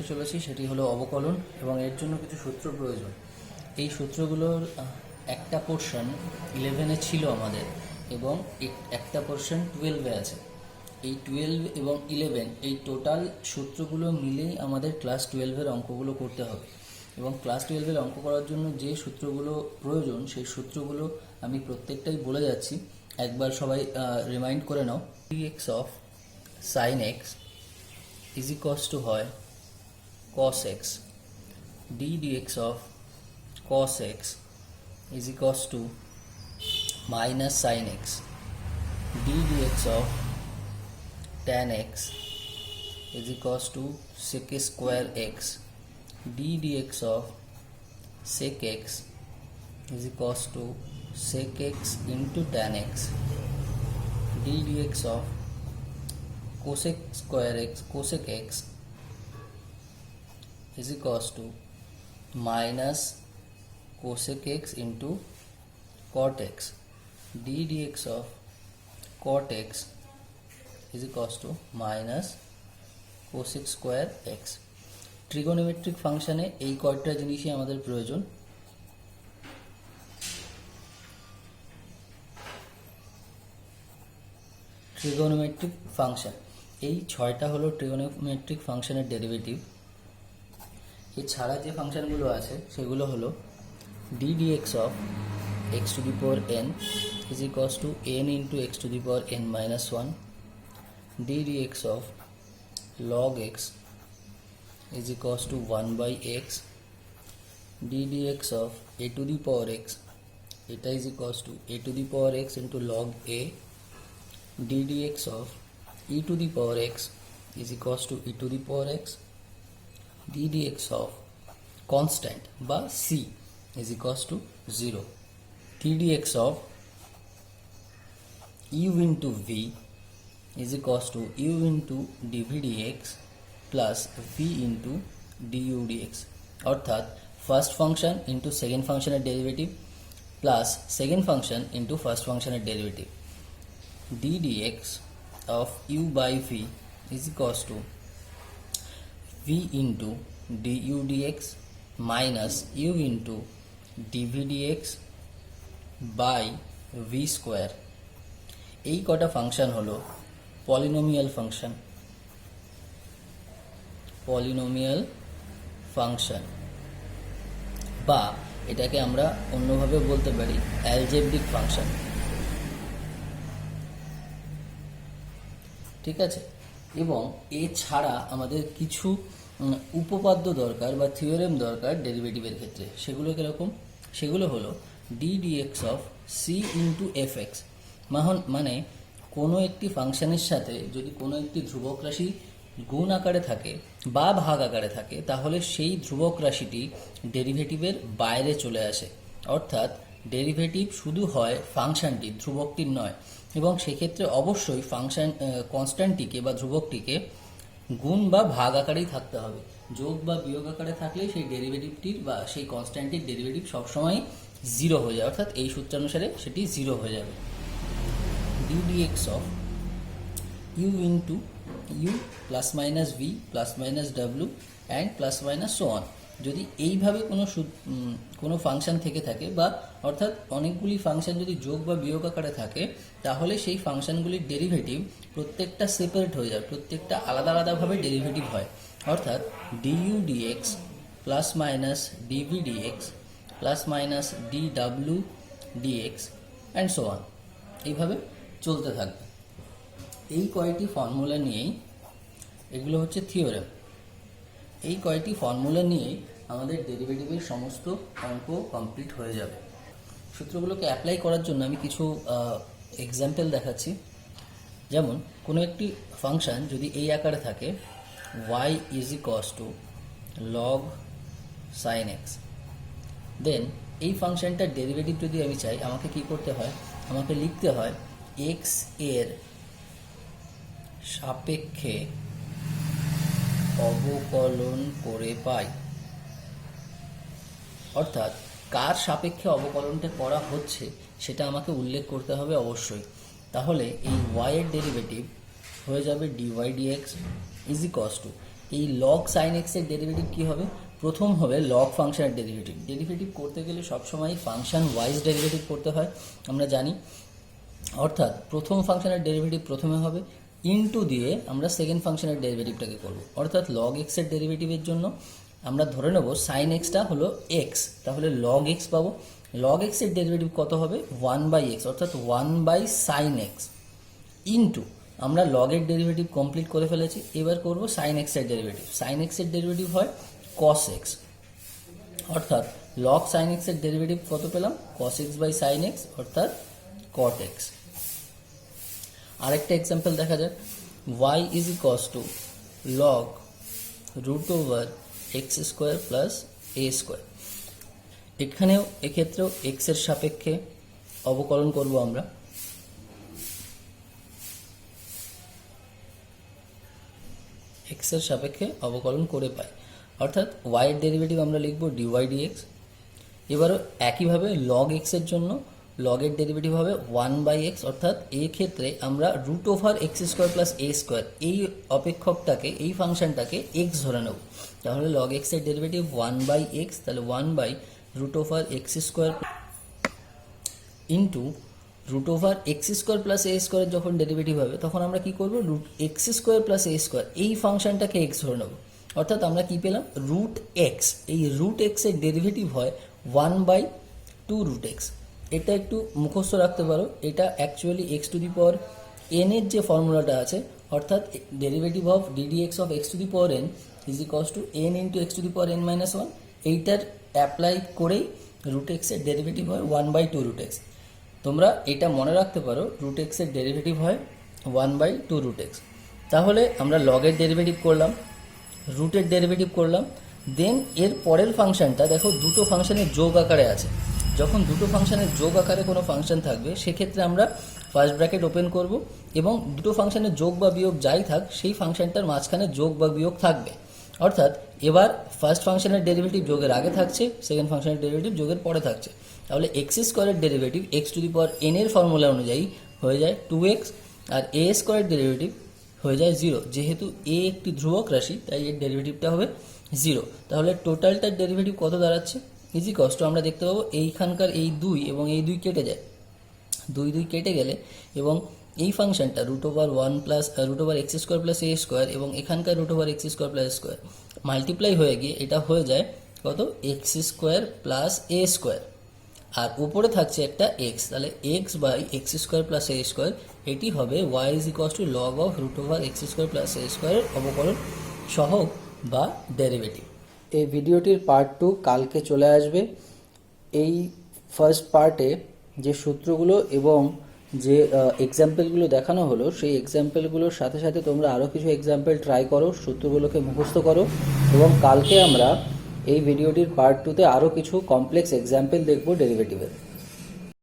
করতে চলেছি সেটি হলো অবকলন, এবং এর জন্য কিছু সূত্র প্রয়োজন। এই সূত্রগুলোর একটা পোর্শন 11-এ ছিল আমাদের, এবং একটা পোর্শন 12-এ আছে। এই 12 এবং 11 এই টোটাল সূত্রগুলো মিলেই আমাদের ক্লাস 12-এর অঙ্কগুলো করতে হবে। এবং ক্লাস 12-এর অঙ্ক করার জন্য যে সূত্রগুলো প্রয়োজন সেই সূত্রগুলো আমি প্রত্যেকটাই বলে যাচ্ছি, একবার সবাই রিমাইন্ড করে নাও। dx of sin x is equals to হয় cos x, dx of cos x is equals to minus sin x, dx of tan x is equals to sec square x, dx of sec x is equals to sec x into tan x, dx of cosec square x cosec x is equals to minus cosec x into cot x, dx of cot x is equals to minus cosec square x. Trigonometric ফাংশনে এই কয়টা জিনিসই আমাদের প্রয়োজন। Trigonometric function, এই 6টা হলো trigonometric ফাংশনের ডেরিভেটিভ। এছাড়া যে ফাংশনগুলো আছে সেগুলো হলো ddx of x to the power n is equals to n into x to the power n minus 1, ddx of log x is equals to 1 by x, ddx of a to the power x, এটা is equals to a to the power x into log a, ddx of e to the power x is equals to e to the power x, ddx of constant বা c is equals to 0, ddx of u into v is equals to u into dv dx plus v into du dx, অর্থাৎ first function into second ফাংশনের derivative plus second function into first ফাংশনের derivative, ddx of u by v is equals to v into du dx minus u into dv dx by v square. এই কটা function হলো polynomial function. Polynomial function বা এটাকে আমরা অন্যভাবে বলতে পারি অ্যালজেব্রিক ফাংশন। ঠিক আছে, এবং এছাড়া আমাদের কিছু উপপাদ্য দরকার বা থিওরেম দরকার ডেরিভেটিভের ক্ষেত্রে। সেগুলো কীরকম? সেগুলো হলো ddx of c into fx, মানে কোনো একটি ফাংশনের সাথে যদি কোনো একটি ধ্রুবক রাশি গুণ আকারে থাকে বা ভাগ আকারে থাকে, তাহলে সেই ধ্রুবক রাশিটি ডেরিভেটিভের বাইরে চলে আসে, অর্থাৎ ডেরিভেটিভ শুধু হয় ফাংশনটি, ধ্রুবকটির নয়। এবং সেক্ষেত্রে অবশ্যই ফাংশন কনস্ট্যান্টটিকে বা ধ্রুবকটিকে গুণ বা ভাগ আকারেই থাকতে হবে। যোগ বা বিয়োগ আকারে থাকলে সেই ডেরিভেটিভটির বা সেই কনস্ট্যান্টটির ডেরিভেটিভ সবসময় 0 হয়ে যায়, অর্থাৎ এই সূত্রানুসারে সেটি 0 হয়ে যাবে। ddx of u into u plus minus v plus minus w and plus minus so on, যদি এইভাবে কোনো ফাংশন থেকে থাকে বা অর্থাৎ অনেকগুলি ফাংশন যদি যোগ বা বিয়োগ আকারে থাকে, তাহলে সেই ফাংশনগুলির ডেরিভেটিভ প্রত্যেকটা সেপারেট হয়ে যায়, প্রত্যেকটা আলাদা আলাদাভাবে ডেরিভেটিভ হয়। অর্থাৎ du dx plus minus dv dx plus minus dw dx and so on, এইভাবে চলতে থাকবে। এই কয়টি ফর্মুলা নিয়েই, এগুলো হচ্ছে থিওরেম, এই কয়টি ফর্মুলা নিয়েই আমাদের ডেরিভেটিভের সমস্ত অঙ্ক কমপ্লিট হয়ে যাবে। সূত্রগুলোকে অ্যাপ্লাই করার জন্য আমি কিছু এক্সাম্পল দেখাচ্ছি। যেমন কোনো একটি ফাংশন যদি এই আকারে থাকে y is equals to log sin x, দেন এই ফাংশনটার ডেরিভেটিভ যদি আমি চাই, আমাকে কি করতে হয়? আমাকে লিখতে হয় x এর সাপেক্ষে অবকলন করে পাই, অর্থাৎ কার সাপেক্ষে অবকলনটা করা হচ্ছে সেটা আমাকে উল্লেখ করতে হবে অবশ্যই। তাহলে এই y এর ডেরিভেটিভ হয়ে যাবে dy dx is equals to এই লগ সাইন এক্সের ডেরিভেটিভ কী হবে? প্রথম হবে লগ ফাংশনের ডেরিভেটিভ। ডেরিভেটিভ করতে গেলে সবসময় ফাংশন ওয়াইজ ডেরিভেটিভ করতে হয়, আমরা জানি। অর্থাৎ প্রথম ফাংশনের ডেরিভেটিভ প্রথমে হবে, ইনটু দিয়ে আমরা সেকেন্ড ফাংশনের ডেরিভেটিভটাকে করব। অর্থাৎ লগ এক্সের ডেরিভেটিভের জন্য আমরা ধরে নেব সাইন এক্সটা হলো এক্স, তাহলে লগ এক্স পাবো। লগ এক্সের ডেরিভেটিভ কত হবে? 1/x, অর্থাৎ 1/sin x ইনটু আমরা লগের ডেরিভেটিভ কমপ্লিট করে ফেলেছি, এবার করব সাইন এক্সের ডেরিভেটিভ। সাইন এক্সের ডেরিভেটিভ হয় cos x, অর্থাৎ লগ সাইন এক্সের ডেরিভেটিভ কত পেলাম? cos x/sin x, অর্থাৎ cot x। আরেকটা এক্সাম্পল দেখা যাক। y is equals to log √x² plus a²। এক্ষেত্রেও x এর সাপেক্ষে অবকলন করব আমরা। x এর সাপেক্ষে অবকলন করে পাই, অর্থাৎ y এর ডেরিভেটিভ আমরা লিখব dy dx। এবারও একইভাবে log x এর জন্য লগের ডেরিভেটিভ হবে 1/x, অর্থাৎ এই ক্ষেত্রে আমরা √x² প্লাস a² এই অপেক্ষকটাকে, এই ফাংশনটাকে x ধরে নেব। তাহলে log x এর ডেরিভেটিভ 1/x, তাহলে 1/√x² into √x² plus a² যখন ডেরিভেটিভ হবে তখন আমরা কি করব? √x² প্লাস a² এই ফাংশনটাকে x ধরে নেব। অর্থাৎ আমরা কি পেলাম? √x। এই √x এর ডেরিভেটিভ হয় 1/2√x। এটা একটু মুখস্থ রাখতে পারো, এটা অ্যাকচুয়ালি x⁴n এর যে ফর্মুলাটা আছে, অর্থাৎ derivative of ddx of x⁴n is equals to n into x⁻n−1। এইটার অ্যাপ্লাই করেই √x এর ডেরিভেটিভ হয় 1/2√x। তোমরা এটা মনে রাখতে পারো, √x এর ডেরিভেটিভ হয় 1/2√x। তাহলে আমরা লগের ডেরিভেটিভ করলাম, রুটের ডেরিভেটিভ করলাম, দেন এর পরের ফাংশনটা দেখো দুটো ফাংশনের যোগ আকারে আছে। যখন দুটো ফাংশনের যোগ আকারে কোনো ফাংশন থাকবে সেক্ষেত্রে আমরা ফার্স্ট ব্র্যাকেট ওপেন করব এবং দুটো ফাংশনের যোগ বা বিয়োগ যাই থাক সেই ফাংশনটার মাঝখানে যোগ বা বিয়োগ থাকবে। অর্থাৎ এবার ফার্স্ট ফাংশনের ডেরিভেটিভ যোগের আগে থাকছে, সেকেন্ড ফাংশনের ডেরিভেটিভ যোগের পরে থাকছে। তাহলে x² এর ডেরিভেটিভ x⁴n এর ফর্মুলা অনুযায়ী হয়ে যায় 2x, আর a² এর ডেরিভেটিভ হয়ে যায় 0। যেহেতু a একটি ধ্রুবক রাশি তাই এর ডেরিভেটিভটা হবে 0। তাহলে টোটালটার ডেরিভেটিভ কত দাঁড়াচ্ছে? ইজি কষ্ট আমরা দেখতে পাবো এইখানকার এই 2 এবং এই 2 কেটে যায়, 2 কেটে গেলে এবং এই ফাংশনটা √1 প্লাস √x² প্লাস a² এবং এখানকার √x² প্লাস a² মাল্টিপ্লাই হয়ে গিয়ে এটা হয়ে যায় কত? x² প্লাস a², আর উপরে থাকছে একটা x, তাহলে x/x² প্লাস a², এটি হবে y is equals to log of √x² plus a² এর অবকলন সহগ বা ডেরিভেটিভ। এই ভিডিওটির পার্ট 2 কালকে চলে আসবে। এই ফার্স্ট পার্টে যে সূত্রগুলো এবং যে এক্সাম্পলগুলো দেখানো হলো সেই এক্সাম্পলগুলোর সাথে সাথে তোমরা আরও কিছু এক্সাম্পল ট্রাই করো, সূত্রগুলোকে মুখস্থ করো, এবং কালকে আমরা এই ভিডিওটির পার্ট 2তে আরও কিছু কমপ্লেক্স এক্সাম্পল দেখব ডেরিভেটিভের।